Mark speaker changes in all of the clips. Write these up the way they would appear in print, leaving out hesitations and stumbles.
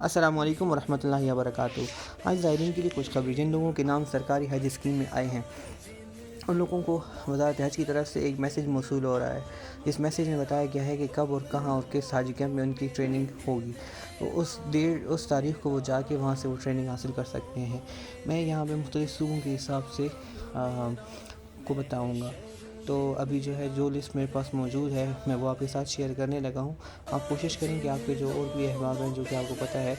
Speaker 1: السلام علیکم ورحمۃ اللہ وبرکاتہ۔ آج زائرین کے لیے کچھ خبریں۔ جن لوگوں کے نام سرکاری حج اسکیم میں آئے ہیں ان لوگوں کو وزارت حج کی طرف سے ایک میسیج موصول ہو رہا ہے۔ اس میسیج میں بتایا گیا ہے کہ کب اور کہاں اور کس حج کیمپ میں ان کی ٹریننگ ہوگی، تو اس تاریخ کو وہ جا کے وہاں سے وہ ٹریننگ حاصل کر سکتے ہیں۔ میں یہاں پہ مختلف صوبوں کے حساب سے کو بتاؤں گا۔ تو ابھی جو لسٹ میرے پاس موجود ہے میں وہ آپ کے ساتھ شیئر کرنے لگا ہوں۔ آپ کوشش کریں کہ آپ کے جو اور بھی احباب ہیں جو کہ آپ کو پتہ ہے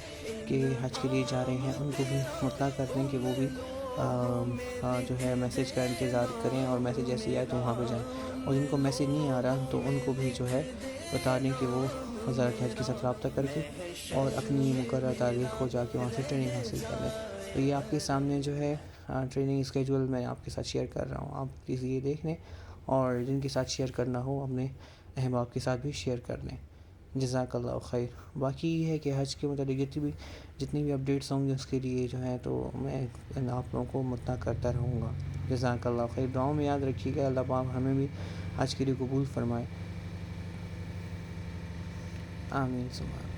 Speaker 1: کہ حج کے لیے جا رہے ہیں ان کو بھی مطلع کر دیں کہ وہ بھی میسیج کا انتظار کریں، اور میسیج ایسے آئے تو وہاں پہ جائیں، اور جن کو میسیج نہیں آ رہا تو ان کو بھی بتا دیں کہ وہ وزارت حج کے ساتھ رابطہ کر کے اور اپنی مقررہ تاریخ کو جا کے وہاں سے ٹریننگ حاصل کر لیں۔ تو یہ آپ کے سامنے ٹریننگ اسکیجول میں آپ کے ساتھ شیئر کر رہا ہوں، آپ پلیز یہ دیکھ لیں، اور جن کے ساتھ شیئر کرنا ہو اپنے احباب کے ساتھ بھی شیئر کر لیں۔ جزاک اللہ خیر۔ باقی یہ ہے کہ حج کے متعلق جتنی بھی اپڈیٹس ہوں گی اس کے لیے تو میں آپ لوگوں کو مطلع کرتا رہوں گا۔ جزاک اللہ خیر۔ دعاؤں میں یاد رکھیے گا، اللہ پاک ہمیں بھی حج کے لیے قبول فرمائے۔ آمین ثم آمین۔